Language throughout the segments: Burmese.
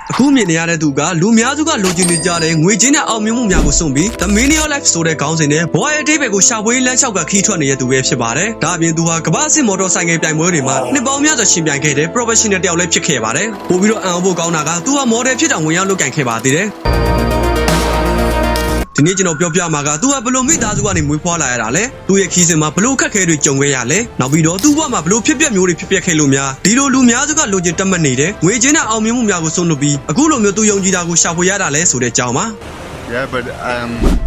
အခုမြင်နေရတဲ့သူကလူများစုကလိုချင်နေကြတဲ့ငွေချင်းနဲ့အောင်မြင်မှုများကိုစွန့်ပြီး The Meaning of Life ဆိုတဲ့ခေါင်းစဉ်နဲ့ဘဝရဲ့အဓိပ္ပာယ်ကိုရှာဖွေလမ်းလျှောက်ကခီးထွက်နေတဲ့သူပဲဖြစ်ပါတယ်။ဒါအပြင်သူဟာကမ္ဘာ့အဆင့်မော်တော်ဆိုင်ကယ်ပြိုင်ပွဲတွေမှာနှစ်ပေါင်းများစွာရှင်ပြိုင်ခဲ့တဲ့ professional တယောက်လည်းဖြစ်ခဲ့ပါတယ်။ပို့ပြီးတော့အံ့ဩဖို့ကောင်းတာကသူဟာမော်ဒယ်ဖြစ်တောင်ဝင်ရောက်လုပ်ကင်ခဲ့ပါသေးတယ်။ဒီနေ့ကျွန်တော်ပြောပြမှာကသူကဘလို့မိသားစုကနေမွေးဖွားလာရတာလဲသူရဲ့ခီးစဉ်မှာဘလို့ခက်ခဲတွေကြုံခဲ့ရလဲနောက်ပြီးတော့သူ့ဘဝမှာဘလို့ဖြစ်ပျက်မျိုးတွေဖြစ်ပျက်ခဲ့လို့များဒီလိုလူများစုကလိုချင်တတ်မှတ်နေတဲ့ငွေချင်းနဲ့အောင်မြင်မှုများကိုစွန့်လွတ်ပြီးအခုလိုမျိုးသူယုံကြည်တာကိုရှာဖွေရတာလဲဆိုတဲ့အကြောင်းပါ Yeah, but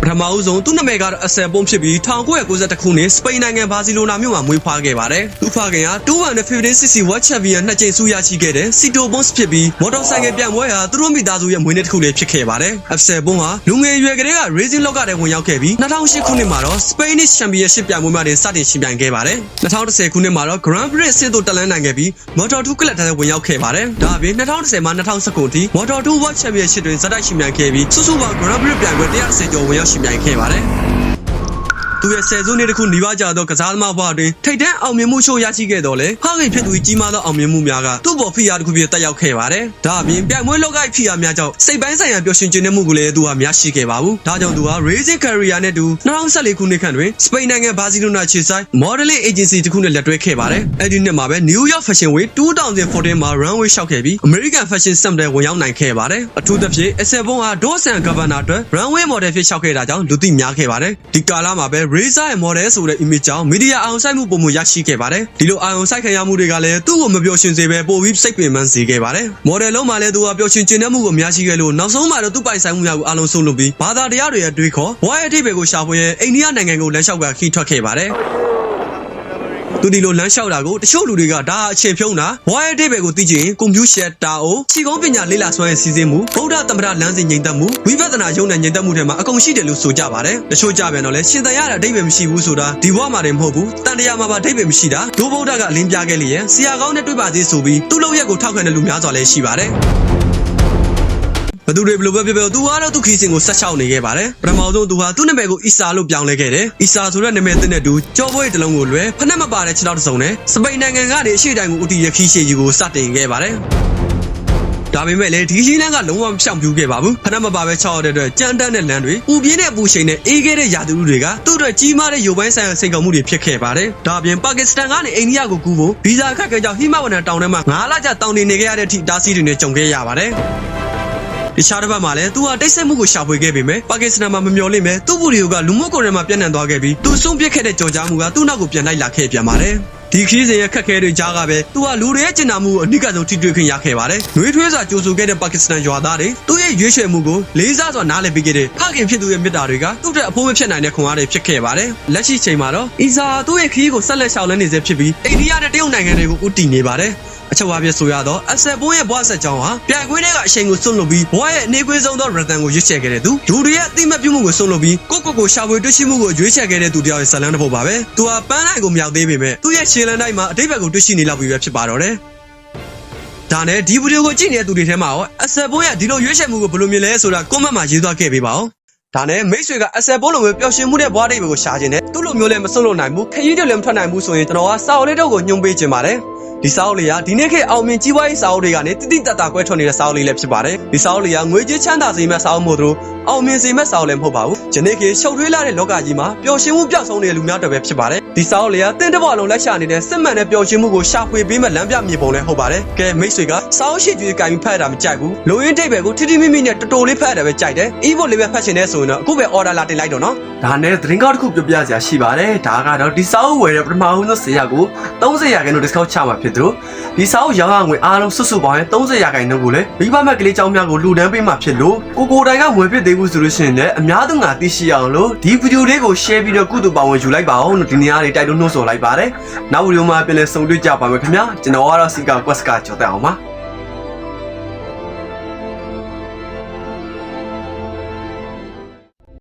ပထမဦးဆုံးသူ့နာမည်ကတော့အဆယ်ပုံဖြစ်ပြီး1992ခုနှစ်စပိန်နိုင်ငံဘာစီလိုနာမြို့မှာမွေးဖွားခဲ့ပါတယ်။သူ့ဖခင်က250cc World Champion နှစ်ကြိမ်ဆုရရှိခဲ့တဲ့စီတိုဘွန်စ်ဖြစ်ပြီးမော်တော်ဆိုင်ကယ်ပြိုင်ပွဲဟာသူတို့မိသားစုရဲ့မွေးနေ့တစ်ခုလေးဖြစ်ခဲ့ပါတယ်။အဆယ်ပုံဟာလူငယ်ရွယ်ကလေးက racing လောက်ကတည်းဝင်ရောက်ခဲ့ပြီး2008ခုနှစ်မှာတော့ Spanish Championship ပြိုင်ပွဲမှာတင်စတင်ရှင်ပြိုင်ခဲ့ပါတယ်။2010ခုနှစ်မှာတော့ Grand Prix အဆင့်သို့တက်လှမ်းနိုင်ခဲ့ပြီး Moto2 ကလပ်ထဲဝင်ရောက်ခဲ့ပါတယ်။ဒါအပြင်2010မှ2019အထိ Moto2 World Championship တွင်ဇက်တိုက်ရှင်ပြိုင်ခဲ့ပြီးစုစုပေါင်း Grand Prix ပြိုင်ပွဲ110ကျော်ဝင်ရောက်ရှင်ပြိုင်ခဲ့ပါတယ်။သူရဲ့ဆယ်စုနှစ်တစ်ခုနီးပါးကြာသောကစားသမားဘဝတွင်ထိပ်တန်းအောင်မြင်မှုချို့ရရှိခဲ့တော့လေဖခင်ဖြစ်သူကြီးမားသောအောင်မြင်မှုများကသူ့ပေါ်ဖိအားတစ်ခုဖြစ်တက်ရောက်ခဲ့ပါတယ်။ဒါအပြင်ပြိုင်ပွဲလောကဖိအားများကြောင့်စိတ်ပိုင်းဆိုင်ရာပျော်ရွှင်ခြင်းမှုကိုလည်းသူဟာများရှိခဲ့ပါဘူး။ဒါကြောင့်သူဟာ Racing Career နဲ့တူ2014ခုနှစ်ခန့်တွင်စပိန်နိုင်ငံဘာစီလိုနာခြေဆိုင် Modeling Agency တစ်ခုနဲ့လက်တွဲခဲ့ပါတယ်။အဲဒီနှစ်မှာပဲ New York Fashion Week 2014မှာ runway လျှောက်ခဲ့ပြီး American Fashion Summit ထဲဝင်ရောက်နိုင်ခဲ့ပါတယ်။အထူးသဖြင့်အဆက်ဘုံဟာ Dawson Governor အတွက် runway model ဖြစ်လျှောက်ခဲ့တာကြောင့်လူသိများခဲ့ပါတယ်။ဒီကာလမှာပဲ Racer ရဲ့ model ဆိုတဲ့ image ကြောင့်မီဒီယာအောင်ဆိုင်မှုပုံမှန်ရရှိခဲ့ပါတယ်။ဒီလိုအောင်ဆိုင်ခံရမှုတွေကလည်းသူ့ကိုမပျော်ရွှင်စေပဲပိုပြီးစိတ်ပင်ပန်းစေခဲ့ပါတယ်။မော်ဒယ်လုံးမှာလည်းသူကပျော်ရွှင်ခြင်းမှုကိုများရှိခဲ့လို့နောက်ဆုံးမှာတော့သူ့ပိုင်ဆိုင်မှုများကိုအလုံးစုံလုပ်ပြီးဘာသာတရားတွေရဲ့တွေးခေါ်ဘဝရဲ့အထိပ္ပယ်ကိုရှာဖွေရအိန္ဒိယနိုင်ငံကိုလမ်းလျှောက်ကခီးထွက်ခဲ့ပါတယ်။သူဒီလိုလမ်းလျှောက်တာကိုတချို့လူတွေကဒါအချိန်ဖြုံးတာဘဝရဲ့အဓိပ္ပာယ်ကိုသိချင်ကွန်ပျူတာတာအိုခြေကုန်းပညာလေ့လာစွမ်းရဲ့စီစဉ်မှုဗုဒ္ဓသမ္မတလမ်းစဉ်ငြိမ်သက်မှုဝိပဿနာယုံနဲ့ငြိမ်သက်မှုတွေမှာအကုန်ရှိတယ်လို့ဆိုကြပါတယ်တချို့ကြပြန်တော့လဲရှင်သန်ရတဲ့အဓိပ္ပာယ်မရှိဘူးဆိုတာဒီဘဝမှာတည်းမဟုတ်ဘူးတန်တရားမှာပါအဓိပ္ပာယ်မရှိတာဒိုးဗုဒ္ဓကအလင်းပြခဲ့လျက်ဆရာကောင်းနဲ့တွေ့ပါသေးဆိုပြီးသူ့လောက်ရက်ကိုထောက်ခံတဲ့လူများစွာလည်းရှိပါတယ်ဘသူတွေဘလို့ပဲပြောသူကတော့သူခီးစင်ကိုဆက်ချောက်နေခဲ့ပါတယ်ပထမဆုံးသူဟာသူ့နာမည်ကိုအီဆာလို့ပြောင်းလဲခဲ့တယ်အီဆာဆိုတဲ့နာမည်သစ်နဲ့တူကြော်ပွဲတစ်လုံးကိုလွယ်ဖက်နဲ့မပါတဲ့ခြေထောက်တစ်စုံနဲ့စပိန်နိုင်ငံကနေအရှေ့တိုင်းကိုဥတီရခီးရှည်ကြီးကိုစတင်ခဲ့ပါတယ်ဒါပေမဲ့လည်းဒီရှင်းလန်းကလုံးဝမဖြောင့်ပြူခဲ့ပါဘူးဖက်နဲ့မပါပဲ6ရက်တဲ့အတွက်ကြမ်းတမ်းတဲ့လမ်းတွေပူပြင်းတဲ့ပူရှိန်နဲ့အေးခဲ့တဲ့ရာသီဥတုတွေကသူ့အတွက်ကြီးမားတဲ့ရုပ်ပိုင်းဆိုင်ရာစိန်ခေါ်မှုတွေဖြစ်ခဲ့ပါတယ်ဒါအပြင်ပါကစ္စတန်ကနေအိန္ဒိယကိုကူးဖို့ဗီဇာခက်ခဲကြောင့်ဟိမဝန္တာတောင်ထဲမှာ9လကြာတောင်နေခဲ့ရတဲ့အထိတားဆီးတွေနဲ့ကြုံခဲ့ရပါတယ်တခြားတစ်ပတ်မှာလည်းသူဟာတိတ်ဆိတ်မှုကိုရှာဖွေခဲ့ပေမဲ့ပါကစ္စတန်မှာမမျှော်လင့်ပဲသူ့ဗီဒီယိုကလူမှုကွန်ရက်မှာပြန့်နှံ့သွားခဲ့ပြီးသူဆုံးပစ်ခဲ့တဲ့ကြော်ကြားမှုကသူ့နောက်ကိုပြန်လိုက်လာခဲ့ပြန်ပါတယ်ဒီခီးစဉ်ရဲ့ခက်ခဲတွေကြားကပဲသူဟာလူတွေရဲ့ကျင်နာမှုကိုအနိကဆုံးထိတွေ့ခွင့်ရခဲ့ပါတယ်။နှွေးထွေးစွာကြိုဆိုခဲ့တဲ့ပါကစ္စတန်ရွာသားတွေသူ့ရဲ့ရွေးချယ်မှုကိုလေးစားစွာနားလည်ပေးခဲ့တဲ့ဖခင်ဖြစ်သူရဲ့မြတ်တာတွေကသူ့အတွက်အဖို့မဖြစ်နိုင်တဲ့ခွန်အားတွေဖြစ်ခဲ့ပါတယ်။လက်ရှိချိန်မှာတော့အီဆာသူ့ရဲ့ခီးကိုဆက်လက်ရှောင်လန်းနေစေဖြစ်ပြီးအိန္ဒိယနဲ့တရုတ်နိုင်ငံတွေကိုဦးတည်နေပါတယ်။အချက်အပြည့်ဆိုရတော့အဆက်ဘိုးရဲ့ဘဝဆက်ကြောင်းဟာပြိုင်ခွင်းတွေကအချိန်ကိုစွန့်လွတ်ပြီးဘဝရဲ့အနေကွင်းဆုံးသောရတန်ကိုရွေးချယ်ခဲ့တဲ့သူလူတွေရဲ့အသိမှတ်ပြုမှုကိုစွန့်လွတ်ပြီးကိုရှာဖွေတွေ့ရှိမှုကိုရွေးချယ်ခဲ့တဲ့သူတယောက်ရဲ့ဇာတ်လမ်းတစ်ပုဒ်ပါပဲသူဟာပန်းနိုင်ကိုမြောက်သေးပေမဲ့သူ့ရဲ့ခြေလမ်းတိုင်းမှာအတိတ်ဘက်ကိုတွေ့ရှိနေလောက်ပြီးပဲဖြစ်ပါတော့တယ်ဒါနဲ့ဒီဗီဒီယိုကိုကြည့်နေတဲ့သူတွေထဲမှာရောအဆက်ဘိုးရဲ့ဒီလိုရွေးချယ်မှုကိုဘယ်လိုမြင်လဲဆိုတာကွန်မန့်မှာရေးသွားခဲ့ပေးပါဦးဒါနဲ့မိတ်ဆွေကအဆက်ဘိုးလိုမျိုးပျော်ရွှင်မှုတဲ့ဘဝတိတ်ကိုရှာခြင်းနဲ့သူ့လိုမျိုးလည်းမစွန့်လွတ်နိုင်ဘူးခရီးတွေလည်းမထွက်နိုင်ဘူးဆိုရင်ကျွန်တော်ကစာအုပ်လေးတော့ကိုညွှန်ပေးခြင်းပါတယ်ဒီစာအုပ်လေးကဒီနေ့ခေတ်အောင်မြင်ကြီးပွားရေးစာအုပ်တွေကနေတိတိတတ်တာကွဲထွက်နေတဲ့စာအုပ်လေးလည်းဖြစ်ပါတယ်ဒီစာအုပ်လေးကငွေကြေးချမ်းသာစေမဲ့စာအုပ်မို့သူအောင်မြင်စေမဲ့စာအုပ်လည်းမဟုတ်ပါဘူးဒီနေ့ခေတ်ရှုပ်ထွေးလာတဲ့လောကကြီးမှာပျော်ရွှင်မှုပျောက်ဆုံးနေတဲ့လူများတွေပဲဖြစ်ပါတယ်ဒီစာအုပ်လေးကတင်းတစ်ဘဝလုံးလက်ရှာနေတဲ့စစ်မှန်တဲ့ပျော်ရွှင်မှုကိုရှာဖွေပေးမဲ့လမ်းပြမြေပုံလည်းဟုတ်ပါတယ်ကဲမိတ်ဆွေကစာအုပ်ရှိကြီးကင်ပြီးဖတ်ရတာမကြိုက်ဘူးလိုရင်းတိတ်ပဲကိုထိထိမိမိနဲ့တော်တော်လေးဖတ်ရတာပဲကြိုက်တယ် e-book လေးပဲဖတ်ချင်တဲ့ဆိုရင်တော့အခုပဲ order လာတင်လိုက်တော့နော်ဒါနဲ့သတင်းကောက်တစ်ခုပြောပြစရာရှိပါတယ်ဒါကတော့ဒီစာအုပ်ဝယ်တဲ့ပထမဦးဆုံး10ရက်ကို30ရာခိုင်နှုန်း discount ချမှာဖြစ်သလိုဒီစာအုပ်ရောင်းရငွေအားလုံးစုစုပေါင်းရဲ့30ရာခိုင်နှုန်းကိုလည်းမိဘမဲ့ကလေးကျောင်းများကိုလှူဒန်းပေးမှာဖြစ်လို့ကိုတိုင်ကဝယ်ဖြစ်သေးဘူးဆိုလို့ရှိရင်လည်းအများသူငါသိရှိအောင်လို့ဒီဗီဒီယိုလေးကို share ပြီးတော့ကုသိုလ်ပါဝင်ယူလိုက်ပါအောင်လို့ဒီနေရာလေးတိုက်တွန်းနှိုးဆော်လိုက်ပါတယ်နောက်ဗီဒီယိုမှာပြန်လည်ဆုံတွေ့ကြပါမယ်ခင်ဗျာကျွန်တော်ကတော့စီကာ quest ကကြော်တက်အောင်ပါ